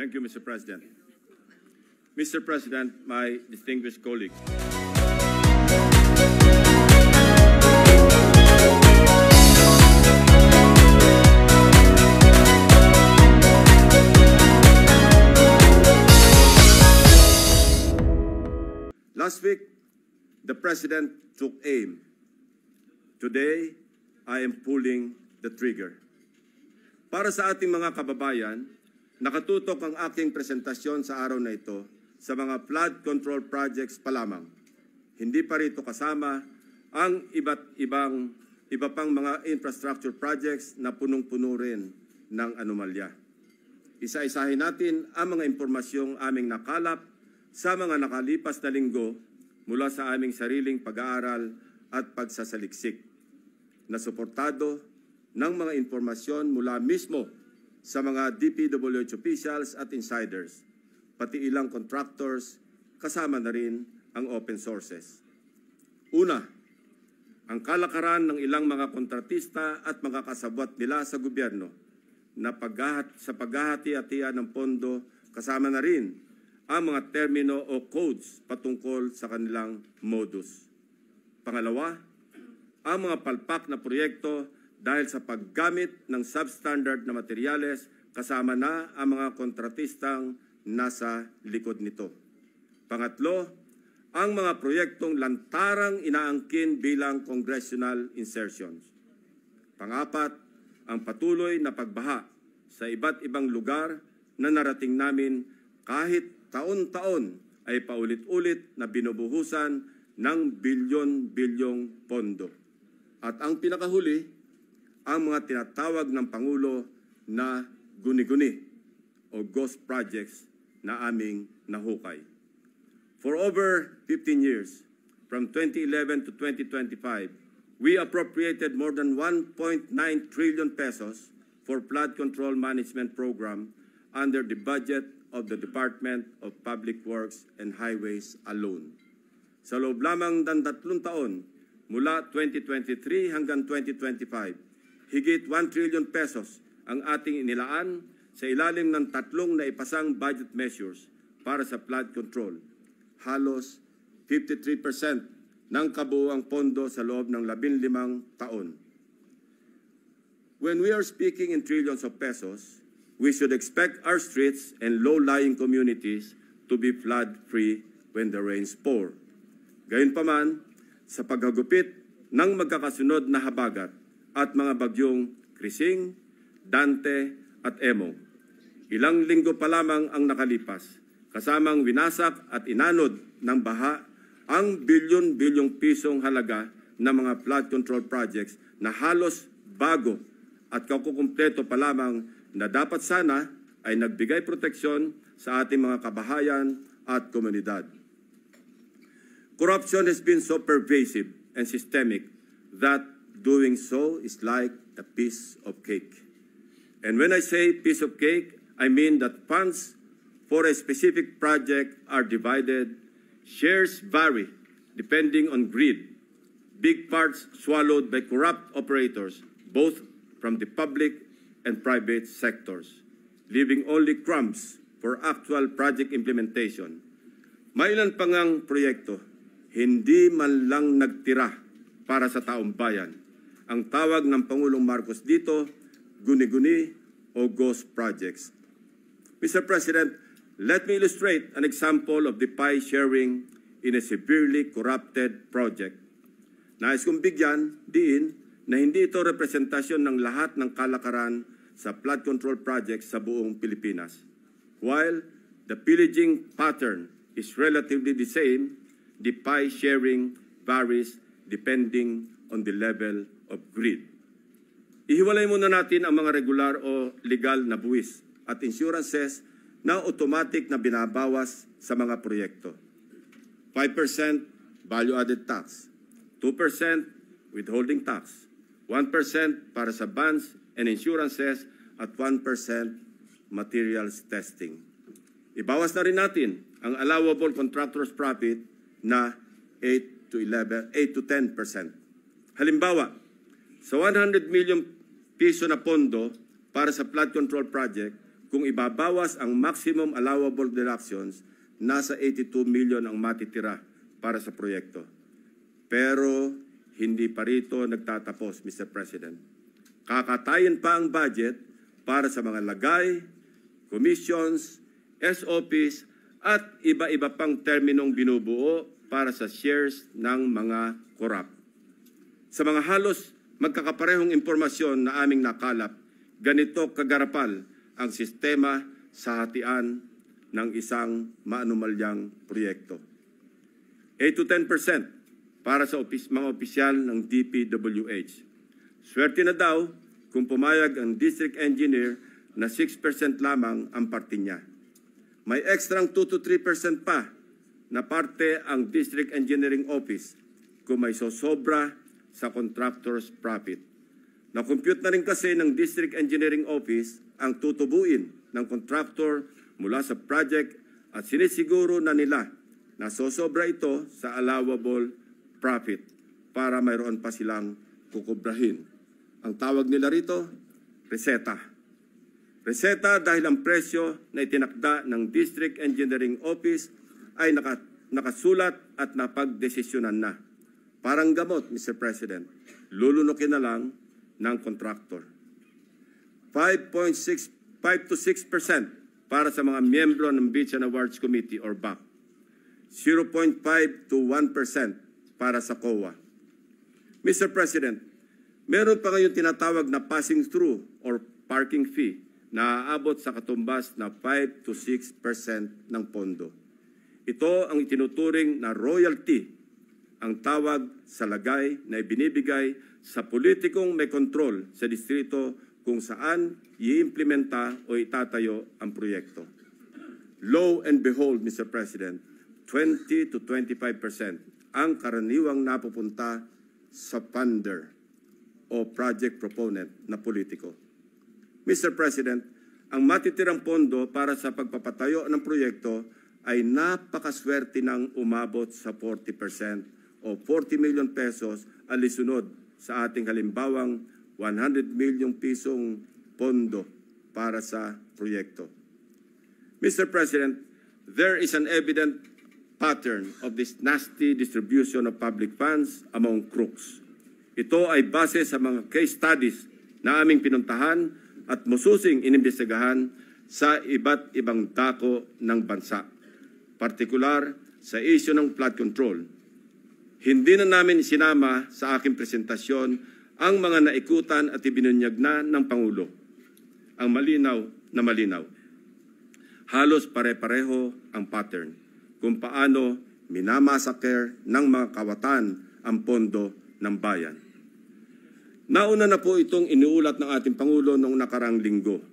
Thank you, Mr. President. Mr. President, my distinguished colleagues. Last week, the President took aim. Today, I am pulling the trigger. Para sa ating mga kababayan, nakatutok ang aking presentasyon sa araw na ito sa mga flood control projects pa lamang. Hindi pa rito kasama ang iba pang mga infrastructure projects na punong-puno rin ng anomalya. Isa-isahin natin ang mga impormasyong aming nakalap sa mga nakalipas na linggo mula sa aming sariling pag-aaral at pagsasaliksik na suportado ng mga impormasyon mula mismo sa mga DPWH officials at insiders, pati ilang contractors, kasama na rin ang open sources. Una, ang kalakaran ng ilang mga kontratista at mga kasabwat nila sa gobyerno na sa paghahati-hatian ng pondo, kasama na rin ang mga termino o codes patungkol sa kanilang modus. Pangalawa, ang mga palpak na proyekto dahil sa paggamit ng substandard na materyales, kasama na ang mga kontratistang nasa likod nito. Pangatlo, ang mga proyektong lantarang inaangkin bilang congressional insertions. Pangapat, ang patuloy na pagbaha sa iba't ibang lugar na narating namin kahit taon-taon ay paulit-ulit na binubuhusan ng bilyon-bilyong pondo. At ang pinakahuli, ang mga tinatawag ng Pangulo na guni-guni o ghost projects na aming nahukay. For over 15 years, from 2011 to 2025, we appropriated more than 1.9 trillion pesos for flood control management program under the budget of the Department of Public Works and Highways alone. Sa loob lamang ng 3 taon, mula 2023 hanggang 2025, higit 1 trillion pesos ang ating inilaan sa ilalim ng 3 naipasang budget measures para sa flood control. Halos 53% ng kabuuang pondo sa loob ng 15 taon. When we are speaking in trillions of pesos, we should expect our streets and low-lying communities to be flood-free when the rains pour. Gayunpaman, sa paghagupit ng magkakasunod na habagat at mga bagyong Krising, Dante at Emo, ilang linggo pa lamang ang nakalipas, kasamang winasak at inanod ng baha ang bilyon-bilyong pisong halaga ng mga flood control projects na halos bago at kakukumpleto pa lamang na dapat sana ay nagbigay proteksyon sa ating mga kabahayan at komunidad. Corruption has been so pervasive and systemic that doing so is like a piece of cake. And when I say piece of cake, I mean that funds for a specific project are divided, shares vary depending on greed, big parts swallowed by corrupt operators, both from the public and private sectors, leaving only crumbs for actual project implementation. May ilan pa ngang proyekto, hindi man lang nagtira para sa taong bayan. Ang tawag ng Pangulong Marcos dito, guni-guni o ghost projects. Mr. President, let me illustrate an example of the pie sharing in a severely corrupted project. Nais kong bigyan diin na hindi ito representasyon ng lahat ng kalakaran sa flood control projects sa buong Pilipinas. While the pillaging pattern is relatively the same, the pie sharing varies depending on the level of greed. Ihiwalay muna natin ang mga regular o legal na buwis at insurances na automatic na binabawas sa mga proyekto. 5% value-added tax, 2% withholding tax, 1% para sa bonds and insurances at 1% materials testing. Ibawas na rin natin ang allowable contractor's profit na 8 to 10%. Halimbawa, sa 100 million piso na pondo para sa flood control project, kung ibabawas ang maximum allowable deductions, nasa 82 million ang matitira para sa proyekto. Pero hindi pa rito nagtatapos, Mr. President. Kakatayin pa ang budget para sa mga lagay, commissions, SOPs, at iba-iba pang terminong binubuo para sa shares ng mga korap. Sa mga halos magkakaparehong impormasyon na aming nakalap, ganito kagarapal ang sistema sa hatian ng isang maanumalyang proyekto. 8 to 10% para sa mga opisyal ng DPWH. Swerte na daw kung pumayag ang district engineer na 6% lamang ang parte niya. May ekstrang 2 to 3% pa na parte ang district engineering office kung may sosobra sa contractor's profit. Na-compute na rin kasi ng district engineering office ang tutubuin ng contractor mula sa project at sinisiguro na nila na sosobra ito sa allowable profit para mayroon pa silang kukubrahin. Ang tawag nila rito, reseta. Reseta dahil ang presyo na itinakda ng district engineering office ay nakasulat at napagdesisyonan na. Parang gamot, Mr. President, lulunukin na lang ng contractor. 5 to 6% para sa mga miyembro ng Beach and Awards Committee or BAC. 0.5 to 1% para sa COA. Mr. President, meron pa ngayon tinatawag na passing through or parking fee na aabot sa katumbas na 5 to 6% ng pondo. Ito ang itinuturing na royalty, ang tawag sa lagay na ibinibigay sa politikong may kontrol sa distrito kung saan i-implementa o itatayo ang proyekto. Lo and behold, Mr. President, 20 to 25% ang karaniwang napupunta sa funder o project proponent na politiko. Mr. President, ang matitirang pondo para sa pagpapatayo ng proyekto ay napakaswerte ng umabot sa 40% o 40 million pesos alisunod sa ating halimbawang 100 million pisong pondo para sa proyekto. Mr. President, there is an evident pattern of this nasty distribution of public funds among crooks. Ito ay base sa mga case studies na aming pinuntahan at mususing inimbestigahan sa iba't ibang dako ng bansa, partikular sa issue ng flood control. Hindi na namin sinama sa aking presentasyon ang mga naikutan at ibinunyag na ng Pangulo. Ang malinaw na malinaw. Halos pare-pareho ang pattern kung paano minamasaker ng mga kawatan ang pondo ng bayan. Nauna na po itong iniulat ng ating Pangulo noong nakarang linggo.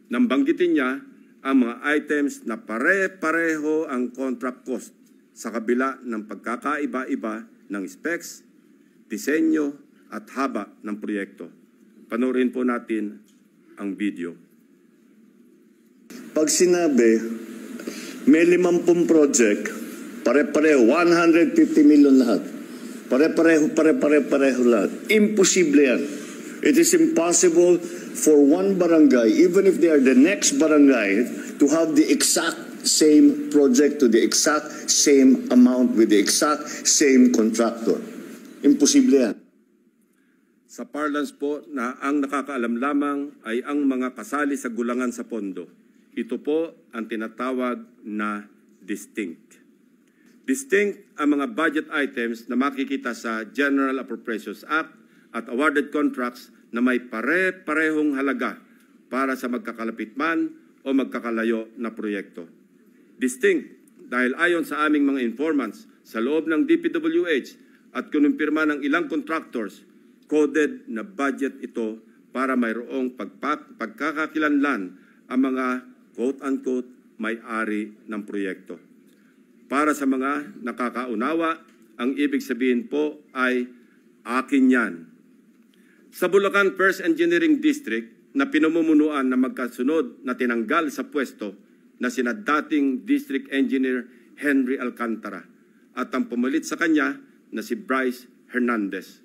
Nang banggitin niya ang mga items na pare-pareho ang contract cost sa kabila ng pagkakaiba-iba ng specs, disenyo at haba ng proyekto. Panoorin po natin ang video. Pag sinabi, may 50 project, pare-pareho, 150 million lahat. Pare-pareho lahat. Imposible yan. It is impossible for one barangay, even if they are the next barangay, to have the exact same project to the exact same amount with the exact same contractor. Imposible yan. Sa parlance po na ang nakakaalam lamang ay ang mga kasali sa gulangan sa pondo. Ito po ang tinatawag na distinct. Distinct ang mga budget items na makikita sa General Appropriations Act at awarded contracts na may pare-parehong halaga para sa magkakalapit man o magkakalayo na proyekto. Distinct dahil ayon sa aming mga informants sa loob ng DPWH at kinumpirma ng ilang contractors, coded na budget ito para mayroong pagkakakilanlan ang mga quote-unquote may-ari ng proyekto. Para sa mga nakakaunawa, ang ibig sabihin po ay akin yan. Sa Bulacan First Engineering District na pinamumunuan na magkasunod na tinanggal sa pwesto na sina dating District Engineer Henry Alcantara at ang pumalit sa kanya na si Bryce Hernandez.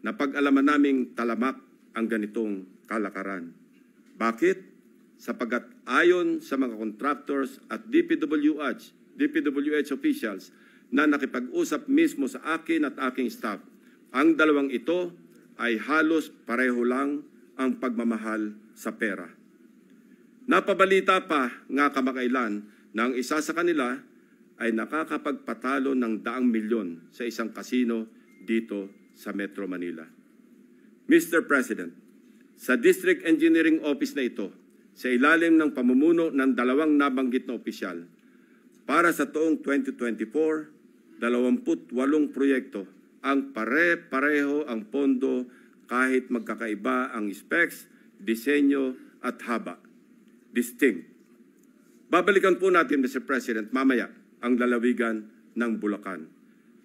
Napag-alaman naming talamak ang ganitong kalakaran. Bakit? sapagat ayon sa mga contractors at DPWH officials na nakipag-usap mismo sa akin at aking staff, ang dalawang ito ay halos pareho lang ang pagmamahal sa pera. Napabalita pa nga kamakailan na ang isa sa kanila ay nakakapagpatalo ng 100 milyon sa isang kasino dito sa Metro Manila. Mr. President, sa District Engineering Office na ito, sa ilalim ng pamumuno ng dalawang nabanggit na opisyal, para sa taong 2024, 28 proyekto ang pare-pareho ang pondo kahit magkakaiba ang specs, disenyo at haba. Distinct. Babalikan po natin, Mr. President, mamaya ang lalawigan ng Bulacan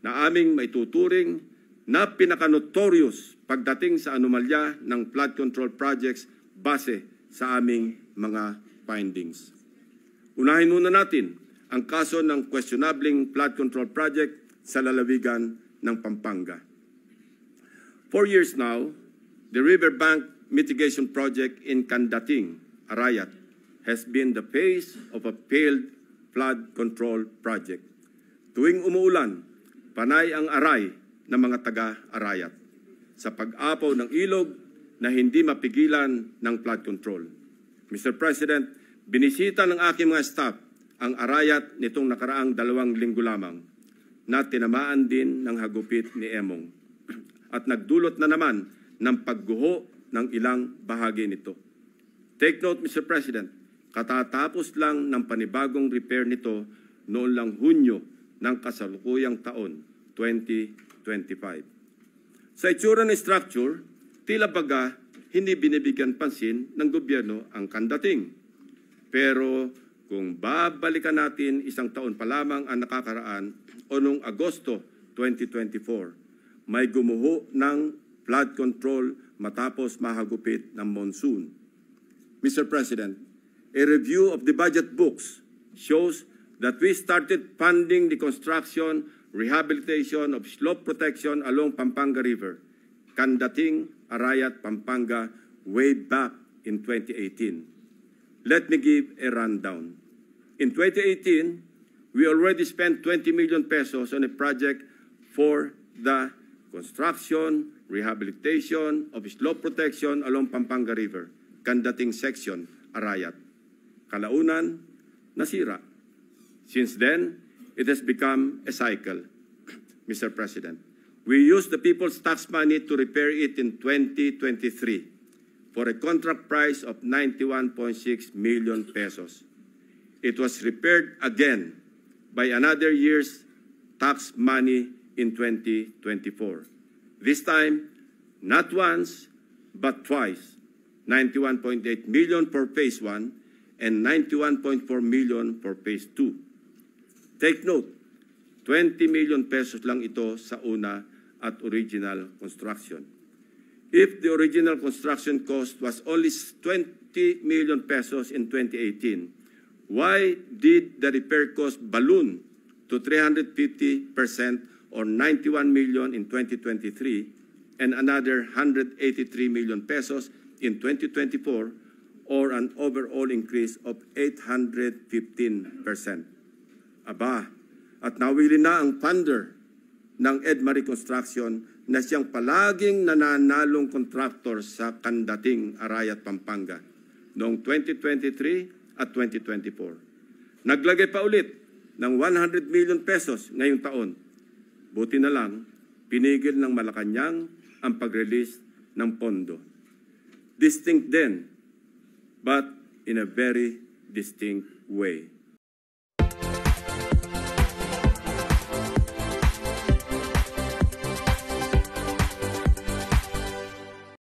na aming maituturing na pinaka-notorious pagdating sa anomalya ng flood control projects base sa aming mga findings. Unahin muna natin ang kaso ng questionabling flood control project sa lalawigan ng Pampanga. 4 years now, the riverbank mitigation project in Candating, Arayat, has been the face of a failed flood control project. Tuwing umuulan, panay ang aray ng mga taga-Arayat sa pag-apaw ng ilog na hindi mapigilan ng flood control. Mr. President, binisita ng aking mga staff ang Arayat nitong nakaraang 2 linggo lamang na tinamaan din ng hagupit ni Emong at nagdulot na naman ng pagguho ng ilang bahagi nito. Take note, Mr. President, katatapos lang ng panibagong repair nito noon lang Hunyo ng kasalukuyang taon, 2025. Sa itsura ng structure, tila baga hindi binibigyan pansin ng gobyerno ang Candating. Pero kung babalikan natin isang taon pa lamang ang nakakaraan o noong Agosto 2024, may gumuho ng flood control matapos mahagupit ng monsoon. Mr. President, a review of the budget books shows that we started funding the construction, rehabilitation of slope protection along Pampanga River, Candating, Arayat, Pampanga, way back in 2018. Let me give a rundown. In 2018, we already spent 20 million pesos on a project for the construction, rehabilitation of slope protection along Pampanga River, Candating section, Arayat. Kalaunan, nasira. Since then, it has become a cycle, Mr. President. We used the people's tax money to repair it in 2023 for a contract price of 91.6 million pesos. It was repaired again by another year's tax money in 2024. This time, not once, but twice, 91.8 million for Phase 1 and 91.4 million for Phase 2. Take note, 20 million pesos lang ito sa una at original construction. If the original construction cost was only 20 million pesos in 2018, why did the repair cost balloon to 350% or 91 million in 2023 and another 183 million pesos in 2024 or an overall increase of 815%? Aba, at nawili na ang funder ng Edmarie Construction na siyang palaging nananalong contractor sa Candating, Arayat, Pampanga noong 2023 at 2024. Naglagay pa ulit ng 100 million pesos ngayong taon. Buti na lang, pinigil ng Malacanang ang pag-release ng pondo. Distinct din, but in a very distinct way.